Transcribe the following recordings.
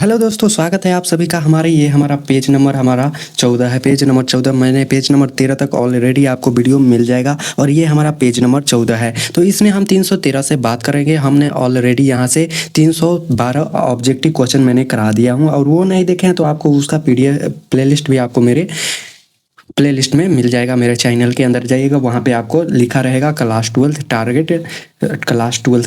Hello दोस्तों, स्वागत है आप सभी का हमारा पेज नंबर 14 है। पेज नंबर 14 मैंने पेज नंबर 13 तक ऑलरेडी आपको वीडियो मिल जाएगा और ये हमारा पेज नंबर 14 है। तो इसमें हम 313 से बात करेंगे। हमने ऑलरेडी यहाँ से 312 ऑब्जेक्टिव क्वेश्चन मैंने करा दिया हूँ और वो नहीं देखे हैं तो आपको उसका पीडीएफ प्लेलिस्ट भी आपको मेरे प्लेलिस्ट में मिल जाएगा। मेरे चैनल के अंदर जाइएगा, वहाँ पे आपको लिखा रहेगा क्लास 12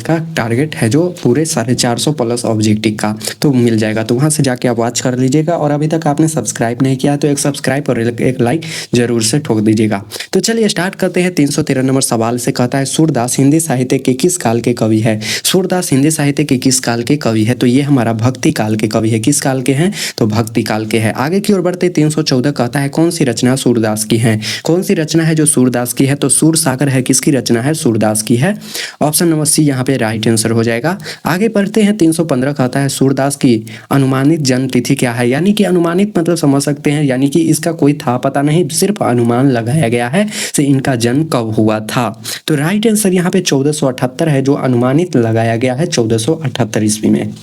का टारगेट है जो पूरे 450 प्लस ऑब्जेक्टिव का, तो मिल जाएगा। तो वहाँ से जाके आप वॉच कर लीजिएगा और अभी तक आपने सब्सक्राइब नहीं किया तो एक सब्सक्राइब और एक लाइक जरूर से ठोक दीजिएगा। तो चलिए स्टार्ट करते हैं। 313 नंबर सवाल से कहता है सूरदास हिंदी साहित्य के किस काल के कवि है। सूरदास हिंदी साहित्य के किस काल के कवि है, तो ये हमारा भक्ति काल के कवि है। किस काल के हैं, तो भक्ति काल के हैं। आगे की ओर बढ़ते 314 कहता है कौन सी रचना सूरदास की है। कौन सी रचना है जो सूरदास की है, तो सूर सागर है किसकी रचना है, सूरदास की है। ऑप्शन नंबर सी यहाँ पे राइट आंसर हो जाएगा। आगे बढ़ते हैं 315 कहता है सूरदास की अनुमानित जन्म तिथि क्या है। यानी कि अनुमानित मतलब समझ सकते हैं, यानी कि इसका कोई था पता नहीं, सिर्फ अनुमान लगाया गया है से इनका जन्म कब हुआ था। तो राइट आंसर यहाँ पे 1478 है, जो अनुमानित लगाया गया है 1478 ईस्वी में।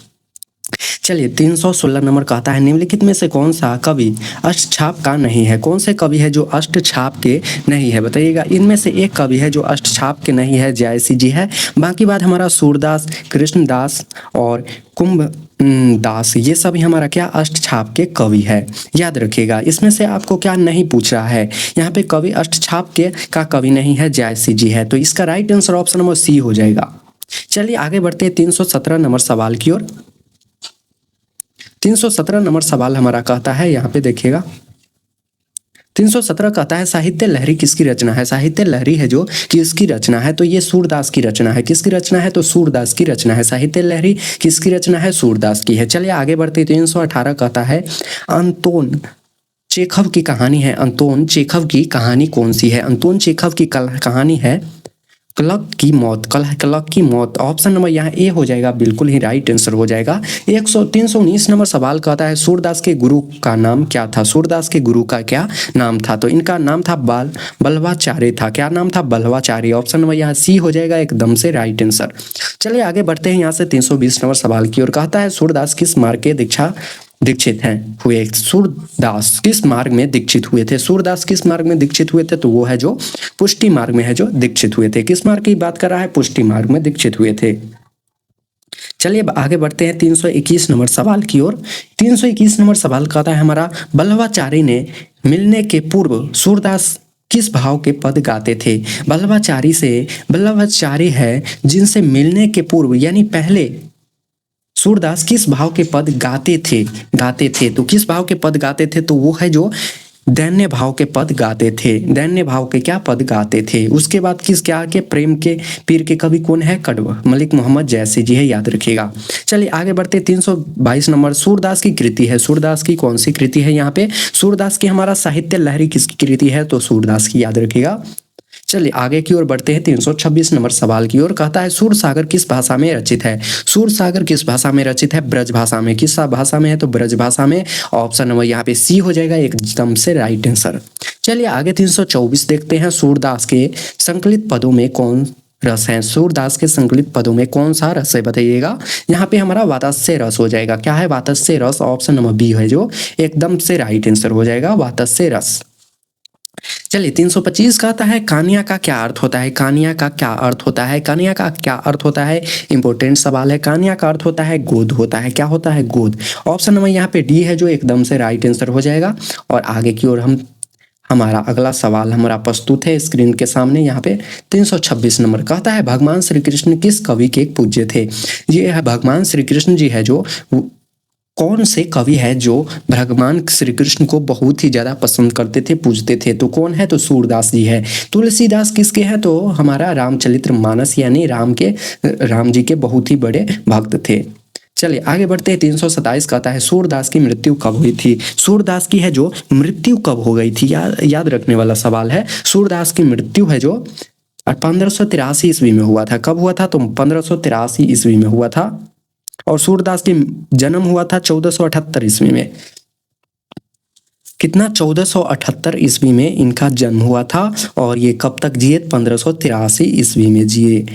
चलिए 316 नंबर कहता है निम्नलिखित में से कौन सा कवि अष्टछाप का नहीं है। कौन से कवि है जो अष्टछाप के नहीं है, बताइएगा। इनमें से एक कवि है जो अष्टछाप के नहीं है, जयसी जी है। बाकी बात हमारा सूरदास, कृष्णदास और कुंभ दास, ये सभी हमारा क्या अष्टछाप के कवि है। याद रखिएगा, इसमें से आपको क्या नहीं पूछ रहा है, यहाँ पे कवि अष्टछाप के का कवि नहीं है, जयसी जी है। तो इसका right answer option number C हो जाएगा। चलिए आगे बढ़ते हैं 317 नंबर सवाल की ओर। 317 नंबर सवाल हमारा कहता है, यहाँ पे देखिएगा 317 कहता है साहित्य लहरी किसकी रचना है। साहित्य लहरी है जो किसकी रचना है, तो ये सूरदास की रचना है। किसकी रचना है, तो सूरदास की रचना है। साहित्य लहरी किसकी रचना है, सूरदास की है। चलिए आगे बढ़ते 318 कहता है अंतोन चेखव की कहानी है। अंतोन चेखव की कहानी कौन सी है। अंतोन चेखव की कहानी है क्लक की मौत। क्लक की मौत। ऑप्शन नंबर यहाँ ए हो जाएगा, बिल्कुल ही राइट आंसर हो जाएगा। 319 नंबर सवाल कहता है सूरदास के गुरु का नाम क्या था। सूरदास के गुरु का क्या नाम था, तो इनका नाम था बल्लवाचार्य था। क्या नाम था, बल्लवाचार्य। ऑप्शन नंबर यहाँ सी हो जाएगा, एकदम से राइट आंसर। चलिए आगे बढ़ते हैं यहाँ से 320 नंबर सवाल की ओर। कहता है सूरदास किस मार्ग के दीक्षित हैं हुए। सूरदास किस मार्ग में दीक्षित हुए थे। सूरदास किस मार्ग में दीक्षित हुए थे, तो वो है जो पुष्टि मार्ग में है जो दीक्षित हुए थे। किस मार्ग की बात कर रहा है, पुष्टि मार्ग में दीक्षित हुए थे। चलिए आगे बढ़ते हैं 321 नंबर सवाल की ओर। 321 नंबर सवाल कहता है हमारा बल्लवाचार्य ने मिलने के पूर्व सूरदास किस भाव के पद गाते थे। बल्लवाचार्य है जिनसे मिलने के पूर्व यानी पहले सूरदास किस भाव के पद गाते थे। तो किस भाव के पद गाते थे, तो वो है जो दैन्य भाव के पद गाते थे। दैन्य भाव के क्या पद गाते थे। उसके बाद किस क्या के प्रेम के पीर के कवि कौन है, कड़वा मलिक मोहम्मद जैसी जी है, याद रखिएगा। चलिए आगे बढ़ते 322 नंबर सूरदास की कृति है। सूरदास की कौन सी कृति है, यहाँ पे सूरदास की हमारा साहित्य लहरी किसकी कृति है, तो सूरदास की, याद रखिएगा। चलिए आगे की ओर बढ़ते हैं 326 नंबर सवाल की ओर। कहता है सूरसागर किस भाषा में रचित है। सूरसागर किस भाषा में रचित है, ब्रज भाषा में। किस भाषा में है, तो ब्रज भाषा में। ऑप्शन नंबर यहाँ पे सी हो जाएगा, एकदम से राइट आंसर। चलिए आगे 324 देखते हैं सूरदास के संकलित पदों में कौन रस है। सूरदास के संकलित पदों में कौन सा रस है, बताइएगा। यहाँ पे हमारा वात्स्य रस हो जाएगा। क्या है, वात्स्य रस। ऑप्शन नंबर बी है जो एकदम से राइट आंसर हो जाएगा, वात्स्य रस। चलिए 325 कहता है कानिया का क्या अर्थ होता है। कानिया का क्या अर्थ होता है। कानिया का क्या अर्थ होता है, इंपॉर्टेंट सवाल है। कानिया का अर्थ होता है गोद होता है। क्या होता है, गोद। ऑप्शन नंबर यहाँ पे डी है जो एकदम से राइट आंसर हो जाएगा। और आगे की ओर हमारा अगला सवाल हमारा प्रस्तुत है स्क्रीन के सामने। यहाँ पे 326 नंबर कहता है भगवान श्री कृष्ण किस कवि के पूज्य थे। ये है भगवान श्री कृष्ण जी है जो कौन से कवि है जो भगवान श्री कृष्ण को बहुत ही ज्यादा पसंद करते थे, पूजते थे, तो कौन है, तो सूरदास जी है। तुलसीदास किसके हैं, तो हमारा रामचरितमानस यानी राम जी के बहुत ही बड़े भक्त थे। चलिए आगे बढ़ते हैं 327 कहता है सूरदास की मृत्यु कब हुई थी। सूरदास की है जो मृत्यु कब हो गई थी, याद रखने वाला सवाल है। सूरदास की मृत्यु है जो 1583 ईस्वी में हुआ था। कब हुआ था, तो 1583 ईस्वी में हुआ था। और सूरदास की जन्म हुआ था 1478 ईस्वी में। कितना, 1478 ईस्वी में इनका जन्म हुआ था। और ये कब तक जिए, 1583 ईस्वी में जिए।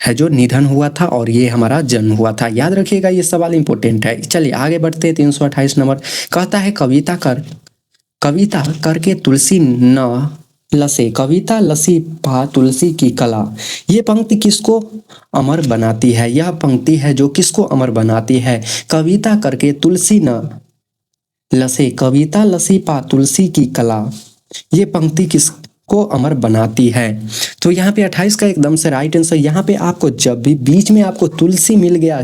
है जो निधन हुआ था और ये हमारा जन्म हुआ था। याद रखिएगा, ये सवाल इंपॉर्टेंट है। चलिए आगे बढ़ते हैं। 328 नंबर कहता है कविता करके तुलसी न लसे, कविता लसी पा तुलसी की कला। ये पंक्ति किसको अमर बनाती है? यह पंक्ति है जो किसको अमर बनाती है? कविता करके तुलसी न लसे, कविता लसी पा तुलसी की कला। ये पंक्ति किसको अमर बनाती है? तो यहाँ पे 28 का एकदम से राइट आंसर। यहाँ पे आपको जब भी बीच में आपको तुलसी मिल गया,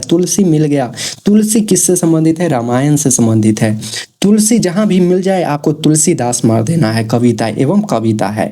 तुलसी किससे संबंधित है? रामायण से संबंधित है। तुलसी जहां भी मिल जाए आपको तुलसीदास मार देना है, कविता एवं कविता है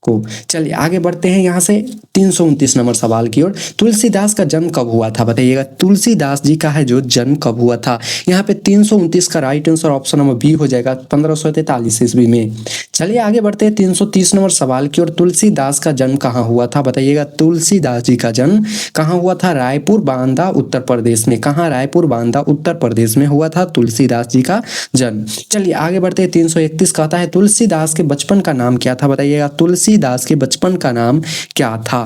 को। चलिए आगे बढ़ते हैं यहाँ से 329 नंबर सवाल की ओर। तुलसीदास का जन्म कब हुआ था? बताइएगा, तुलसीदास जी का है जो जन्म कब हुआ था? यहाँ पे 329 का right answer option number B हो जाएगा, 1543 ईस्वी में। चलिए आगे बढ़ते हैं 330 नंबर सवाल की ओर। तुलसीदास का जन्म कहाँ हुआ था? बताइएगा, तुलसीदास जी का जन्म कहाँ हुआ था? रायपुर बांदा उत्तर प्रदेश में। कहाँ? रायपुर बांदा उत्तर प्रदेश में हुआ था तुलसीदास जी का जन्म। चलिए आगे बढ़ते हैं 331 कहता है तुलसीदास के बचपन का नाम क्या था? बताइएगा, तुलसीदास के बचपन का नाम क्या था?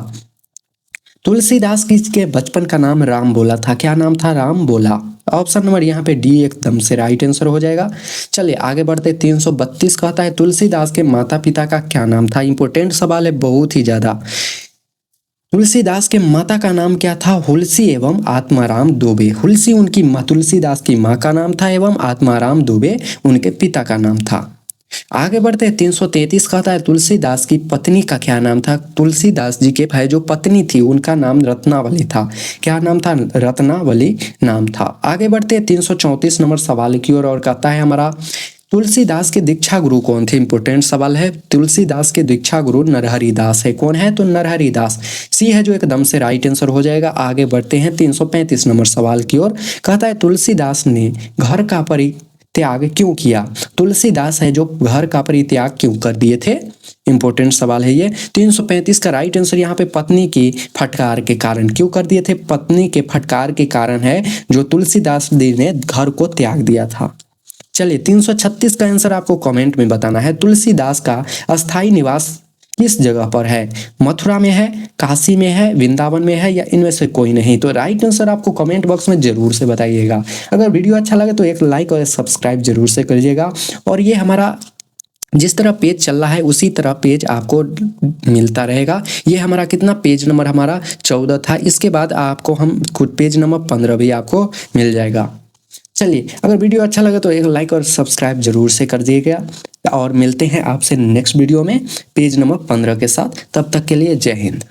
तुलसीदास के बचपन का नाम राम बोला था। क्या नाम था? राम बोला। ऑप्शन नंबर यहाँ पे डी एकदम से राइट आंसर हो जाएगा। चलिए आगे बढ़ते 332 कहता है तुलसीदास के माता पिता का क्या नाम था? इंपॉर्टेंट सवाल है बहुत ही ज्यादा। तुलसीदास के माता का नाम क्या था? हुलसी एवं आत्माराम दुबे। हुलसी उनकी माँ, तुलसीदास की माँ का नाम था एवं आत्माराम दुबे उनके पिता का नाम था। आगे बढ़ते 333 कहता है तुलसीदास की पत्नी का क्या नाम था? तुलसीदास जी के भाई जो पत्नी थी उनका नाम रत्नावली था। क्या नाम था? रत्नावली नाम था। आगे बढ़ते 334 नंबर सवाल की ओर और कहता है हमारा तुलसीदास के दीक्षा गुरु कौन थे? इंपॉर्टेंट सवाल है। तुलसीदास के दीक्षा गुरु नरहरि दास है। कौन है? तो नरहरि दास सी है जो एकदम से राइट आंसर हो जाएगा। आगे बढ़ते हैं 335 नंबर सवाल की ओर। कहता है तुलसीदास ने घर का परित्याग क्यों किया? तुलसीदास है जो घर का परित्याग क्यों कर दिए थे? इंपॉर्टेंट सवाल है ये। 335 का राइट आंसर यहाँ पे पत्नी की फटकार के कारण क्यों कर दिए थे? पत्नी के फटकार के कारण है जो तुलसीदास जी ने घर को त्याग दिया था। चलिए 336 का आंसर आपको कमेंट में बताना है। तुलसीदास का अस्थाई निवास किस जगह पर है? मथुरा में है, काशी में है, वृंदावन में है या इनमें से कोई नहीं? तो राइट आंसर आपको कमेंट बॉक्स में जरूर से बताइएगा। अगर वीडियो अच्छा लगे तो एक लाइक और सब्सक्राइब जरूर से करिएगा। और ये हमारा जिस तरह पेज चल रहा है उसी तरह पेज आपको मिलता रहेगा। ये हमारा कितना पेज नंबर हमारा 14 था। इसके बाद आपको हम खुद पेज नंबर 15 भी आपको मिल जाएगा। चलिए अगर वीडियो अच्छा लगे तो एक लाइक और सब्सक्राइब जरूर से कर दीजिएगा और मिलते हैं आपसे नेक्स्ट वीडियो में पेज नंबर 15 के साथ। तब तक के लिए जय हिंद।